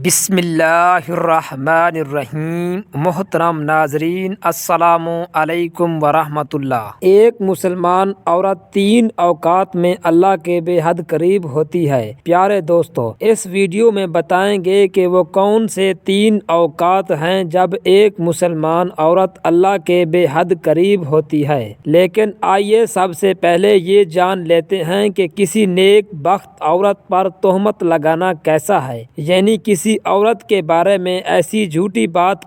بسم اللہ الرحمن الرحیم۔ محترم ناظرین، السلام علیکم ورحمۃ اللہ۔ ایک مسلمان عورت 3 اوقات میں اللہ کے بے حد قریب ہوتی ہے۔ پیارے دوستو، اس ویڈیو میں بتائیں گے کہ وہ کون سے 3 اوقات ہیں جب ایک مسلمان عورت اللہ کے بے حد قریب ہوتی ہے۔ لیکن آئیے سب سے پہلے یہ جان لیتے ہیں کہ کسی نیک بخت عورت پر تہمت لگانا کیسا ہے، یعنی کسی عورت کے بارے میں ایسی جھوٹی بات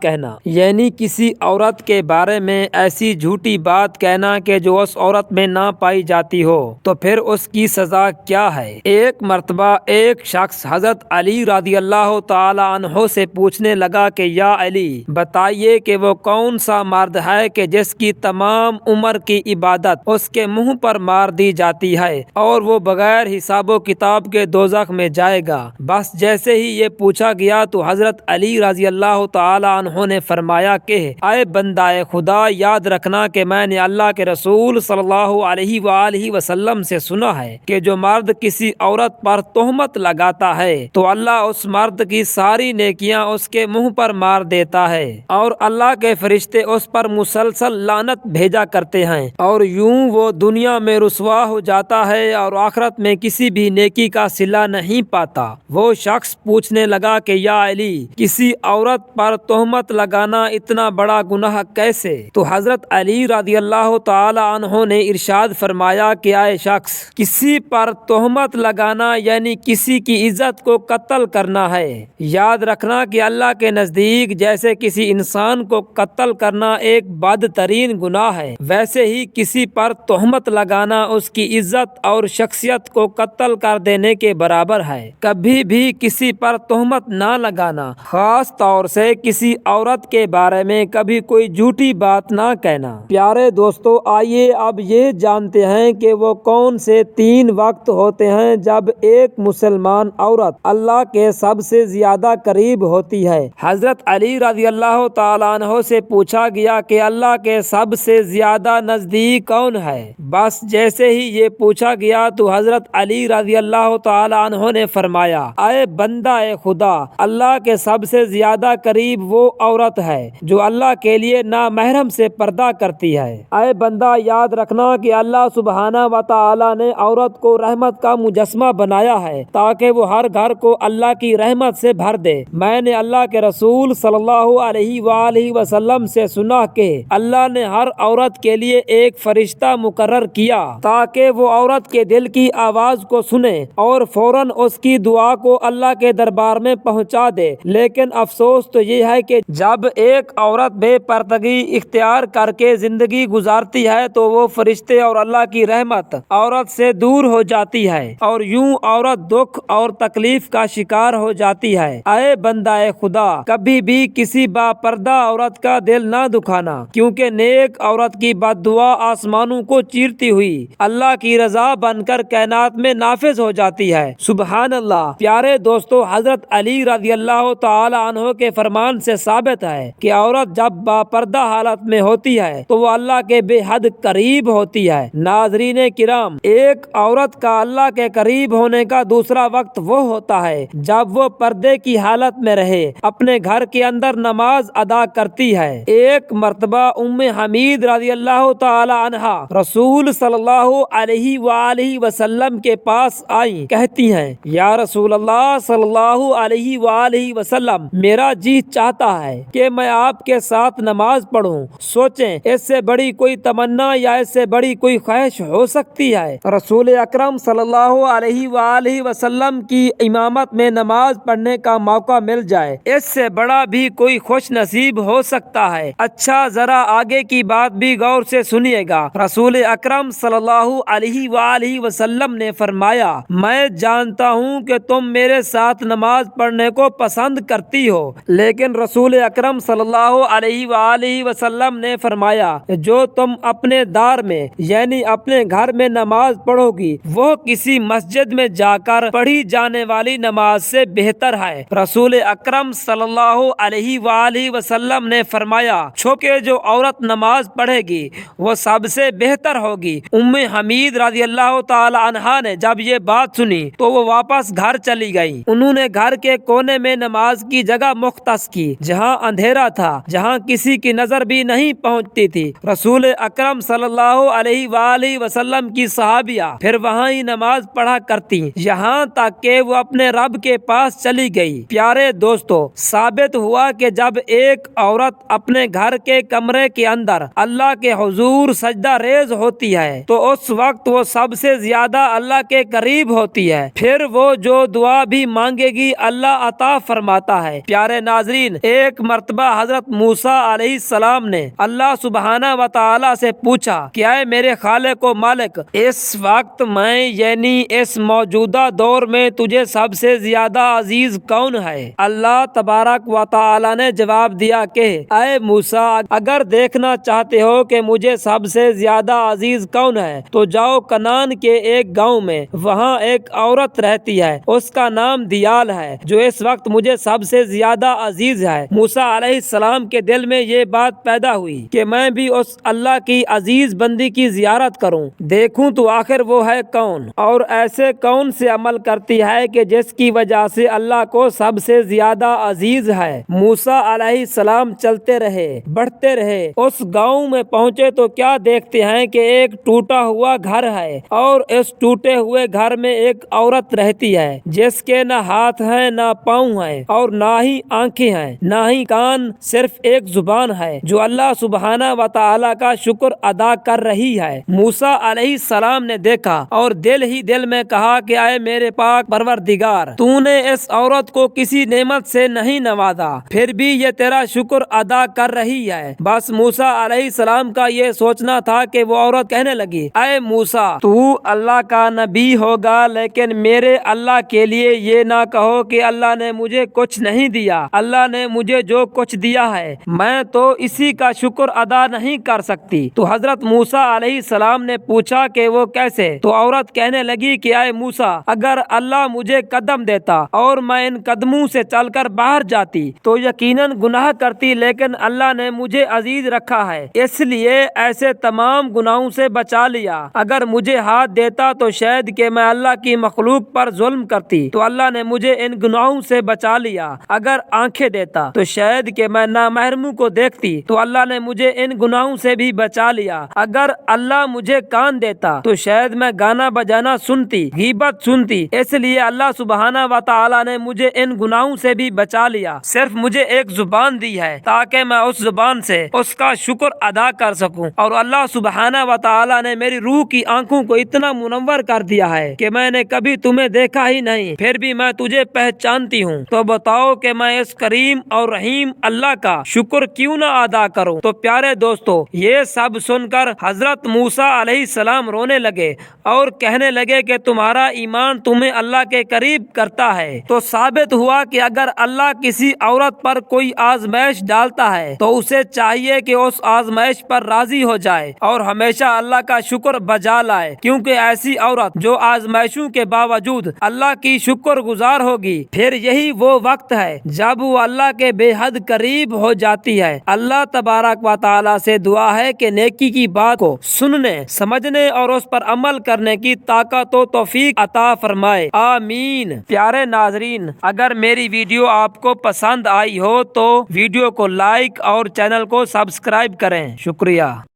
کہنا کہ جو اس عورت میں نہ پائی جاتی ہو، تو پھر اس کی سزا کیا ہے؟ ایک مرتبہ ایک شخص حضرت علی رضی اللہ تعالی عنہ سے پوچھنے لگا کہ یا علی، بتائیے کہ وہ کون سا مرد ہے کہ جس کی تمام عمر کی عبادت اس کے منہ پر مار دی جاتی ہے اور وہ بغیر حساب و کتاب کے دوزخ میں جائے گا؟ بس جیسے ہی یہ پوچھا گیا تو حضرت علی رضی اللہ تعالی عنہ نے فرمایا کہ اے بندہ خدا، یاد رکھنا کہ میں نے اللہ کے رسول صلی اللہ علیہ وآلہ وسلم سے سنا ہے کہ جو مرد کسی عورت پر تہمت لگاتا ہے تو اللہ اس مرد کی ساری نیکیاں اس کے منہ پر مار دیتا ہے، اور اللہ کے فرشتے اس پر مسلسل لعنت بھیجا کرتے ہیں، اور یوں وہ دنیا میں رسوا ہو جاتا ہے اور آخرت میں کسی بھی نیکی کا صلہ نہیں پاتا۔ وہ شخص پوچھنے لگا کہ یا علی، کسی عورت پر تہمت لگانا اتنا بڑا گناہ کیسے؟ تو حضرت علی رضی اللہ تعالی عنہ نے ارشاد فرمایا کہ اے شخص، کسی پر تہمت لگانا یعنی کسی کی عزت کو قتل کرنا ہے۔ یاد رکھنا کہ اللہ کے نزدیک جیسے کسی انسان کو قتل کرنا ایک بدترین گناہ ہے، ویسے ہی کسی پر تہمت لگانا اس کی عزت اور شخصیت کو قتل کر دینے کے برابر ہے۔ کبھی بھی کسی پر تہمت نہ لگانا، خاص طور سے کسی عورت کے بارے میں کبھی کوئی جھوٹی بات نہ کہنا۔ پیارے دوستو، آئیے اب یہ جانتے ہیں کہ وہ کون سے 3 وقت ہوتے ہیں جب ایک مسلمان عورت اللہ کے سب سے زیادہ قریب ہوتی ہے۔ حضرت علی رضی اللہ تعالی عنہ سے پوچھا گیا کہ اللہ کے سب سے زیادہ نزدیک کون ہے؟ بس جیسے ہی یہ پوچھا گیا تو حضرت علی رضی اللہ تعالی عنہ نے فرمایا، اے بندہ خدا، اللہ کے سب سے زیادہ قریب وہ عورت ہے جو اللہ کے لیے نامحرم سے پردہ کرتی ہے۔ اے بندہ، یاد رکھنا کہ اللہ سبحانہ و تعالی نے عورت کو رحمت کا مجسمہ بنایا ہے تاکہ وہ ہر گھر کو اللہ کی رحمت سے بھر دے۔ میں نے اللہ کے رسول صلی اللہ علیہ وآلہ وسلم سے سنا کہ اللہ نے ہر عورت کے لیے ایک فرشتہ مقرر کیا تاکہ وہ عورت کے دل کی آواز کو سنے اور فوراً اس کی دعا کو اللہ کے دربار میں پہنچا دے۔ لیکن افسوس تو یہ ہے کہ جب ایک عورت بے پردگی اختیار کر کے زندگی گزارتی ہے تو وہ فرشتے اور اللہ کی رحمت عورت سے دور ہو جاتی ہے اور یوں عورت دکھ اور تکلیف کا شکار ہو جاتی ہے۔ اے بندہ خدا، کبھی بھی کسی با پردہ عورت کا دل نہ دکھانا، کیونکہ نیک عورت کی بد دعا آسمانوں کو چیرتی ہوئی اللہ کی رضا بن کر کائنات میں نافذ ہو جاتی ہے۔ سبحان اللہ۔ پیارے دوستو، حضرت علی رضی اللہ تعالی عنہ کے فرمان سے ثابت ہے کہ عورت جب باپردہ حالت میں ہوتی ہے تو وہ اللہ کے بے حد قریب ہوتی ہے۔ ناظرین کرام، ایک عورت کا اللہ کے قریب ہونے کا دوسرا وقت وہ ہوتا ہے جب وہ پردے کی حالت میں رہے اپنے گھر کے اندر نماز ادا کرتی ہے۔ ایک مرتبہ ام حمید رضی اللہ تعالی عنہا رسول صلی اللہ علیہ وآلہ وسلم کے پاس آئیں، کہتی ہیں، یا رسول اللہ صلی اللہ علیہ وآلہ وسلم، میرا جی چاہتا ہے کہ میں آپ کے ساتھ نماز پڑھوں۔ سوچیں، اس سے بڑی کوئی تمنا یا اس سے بڑی کوئی خواہش ہو سکتی ہے؟ رسول اکرم صلی اللہ علیہ وآلہ وسلم کی امامت میں نماز پڑھنے کا موقع مل جائے، اس سے بڑا بھی کوئی خوش نصیب ہو سکتا ہے؟ اچھا، ذرا آگے کی بات بھی غور سے سنیے گا۔ رسول اکرم صلی اللہ علیہ وآلہ وسلم نے فرمایا، میں جانتا ہوں کہ تم میرے ساتھ نماز پڑھنے کو پسند کرتی ہو، لیکن رسول اکرم صلی اللہ علیہ وآلہ وسلم نے فرمایا، جو تم اپنے دار میں یعنی اپنے گھر میں نماز پڑھو گی وہ کسی مسجد میں جا کر پڑھی جانے والی نماز سے بہتر ہے۔ رسول اکرم صلی اللہ علیہ وآلہ وسلم نے فرمایا، چھوکے جو عورت نماز پڑھے گی وہ سب سے بہتر ہوگی۔ ام حمید رضی اللہ تعالی عنہا نے جب یہ بات سنی تو وہ واپس گھر چلی گئی۔ انہوں نے گھر کے کونے میں نماز کی جگہ مختص کی جہاں اندھیرا تھا، جہاں کسی کی نظر بھی نہیں پہنچتی تھی۔ رسول اکرم صلی اللہ علیہ وآلہ وسلم کی صحابیہ پھر وہاں ہی نماز پڑھا کرتی یہاں تک کہ وہ اپنے رب کے پاس چلی گئی۔ پیارے دوستو، ثابت ہوا کہ جب ایک عورت اپنے گھر کے کمرے کے اندر اللہ کے حضور سجدہ ریز ہوتی ہے تو اس وقت وہ سب سے زیادہ اللہ کے قریب ہوتی ہے، پھر وہ جو دعا بھی مانگے گی اللہ عطا فرماتا ہے۔ پیارے ناظرین، ایک مرتبہ حضرت موسیٰ علیہ السلام نے اللہ سبحانہ و تعالی سے پوچھا کہ اے میرے خالق و مالک، اس وقت میں یعنی اس موجودہ دور میں تجھے سب سے زیادہ عزیز کون ہے؟ اللہ تبارک و تعالی نے جواب دیا کہ اے موسیٰ، اگر دیکھنا چاہتے ہو کہ مجھے سب سے زیادہ عزیز کون ہے تو جاؤ کنعان کے ایک گاؤں میں، وہاں ایک عورت رہتی ہے، اس کا نام دیال ہے، جو اس وقت مجھے سب سے زیادہ عزیز ہے۔ موسیٰ علیہ السلام کے دل میں یہ بات پیدا ہوئی کہ میں بھی اس اللہ کی عزیز بندی کی زیارت کروں، دیکھوں تو آخر وہ ہے کون، اور ایسے کون سے عمل کرتی ہے کہ جس کی وجہ سے اللہ کو سب سے زیادہ عزیز ہے۔ موسیٰ علیہ السلام چلتے رہے، بڑھتے رہے، اس گاؤں میں پہنچے تو کیا دیکھتے ہیں کہ ایک ٹوٹا ہوا گھر ہے، اور اس ٹوٹے ہوئے گھر میں ایک عورت رہتی ہے جس کے نہ ہاتھ ہیں نہ پاؤں ہیں، اور نہ ہی آنکھیں ہیں نہ ہی کان، صرف ایک زبان ہے جو اللہ سبحانہ و تعالی کا شکر ادا کر رہی ہے۔ موسیٰ علیہ السلام نے دیکھا اور دل ہی دل میں کہا کہ اے میرے پاک پروردگار، تو نے اس عورت کو کسی نعمت سے نہیں نوازا، پھر بھی یہ تیرا شکر ادا کر رہی ہے۔ بس موسیٰ علیہ السلام کا یہ سوچنا تھا کہ وہ عورت کہنے لگی، اے موسیٰ، تو اللہ کا نبی ہوگا، لیکن میرے اللہ کے لیے یہ نہ کہو کہ اللہ نے مجھے کچھ نہیں دیا۔ اللہ نے مجھے جو کچھ دیا ہے میں تو اسی کا شکر ادا نہیں کر سکتی۔ تو حضرت موسیٰ علیہ السلام نے پوچھا کہ وہ کیسے؟ تو عورت کہنے لگی کہ اے موسیٰ، اگر اللہ مجھے قدم دیتا اور میں ان قدموں سے چل کر باہر جاتی تو یقیناً گناہ کرتی، لیکن اللہ نے مجھے عزیز رکھا ہے، اس لیے ایسے تمام گناہوں سے بچا لیا۔ اگر مجھے ہاتھ دیتا تو شاید کہ میں اللہ کی مخلوق پر ظلم کرتی، تو اللہ نے مجھے ان گناہوں سے بچا لیا۔ اگر آنکھیں دیتا تو شاید کہ میں نامحرموں کو دیکھتی، تو اللہ نے مجھے ان گناہوں سے بھی بچا لیا۔ اگر اللہ مجھے کان دیتا تو شاید میں گانا بجانا سنتی، غیبت سنتی، اس لیے اللہ سبحانہ و تعالی نے مجھے ان گناہوں سے بھی بچا لیا۔ صرف مجھے ایک زبان دی ہے تاکہ میں اس زبان سے اس کا شکر ادا کر سکوں، اور اللہ سبحانہ و تعالی نے میری روح کی آنکھوں کو اتنا منور کر دیا ہے کہ میں نے کبھی تمہیں دیکھا ہی نہیں، پھر بھی میں تجھے پہچانتی ہوں۔ تو بتاؤ کہ میں اس کریم اور رحیم اللہ کا شکر کیوں نہ ادا کروں؟ تو پیارے دوستو، یہ سب سن کر حضرت موسیٰ علیہ السلام رونے لگے اور کہنے لگے کہ تمہارا ایمان تمہیں اللہ کے قریب کرتا ہے۔ تو ثابت ہوا کہ اگر اللہ کسی عورت پر کوئی آزمائش ڈالتا ہے تو اسے چاہیے کہ اس آزمائش پر راضی ہو جائے اور ہمیشہ اللہ کا شکر بجا لائے، کیونکہ ایسی عورت جو آزمائشوں کے باوجود اللہ کی شکر گزار ہوگی، پھر یہی وہ وقت ہے جب وہ اللہ کے بے حد قریب ہو جاتی ہے۔ اللہ تبارک و تعالی سے دعا ہے کہ نیکی کی بات کو سننے، سمجھنے اور اس پر عمل کرنے کی طاقت و توفیق عطا فرمائے، آمین۔ پیارے ناظرین، اگر میری ویڈیو آپ کو پسند آئی ہو تو ویڈیو کو لائک اور چینل کو سبسکرائب کریں۔ شکریہ۔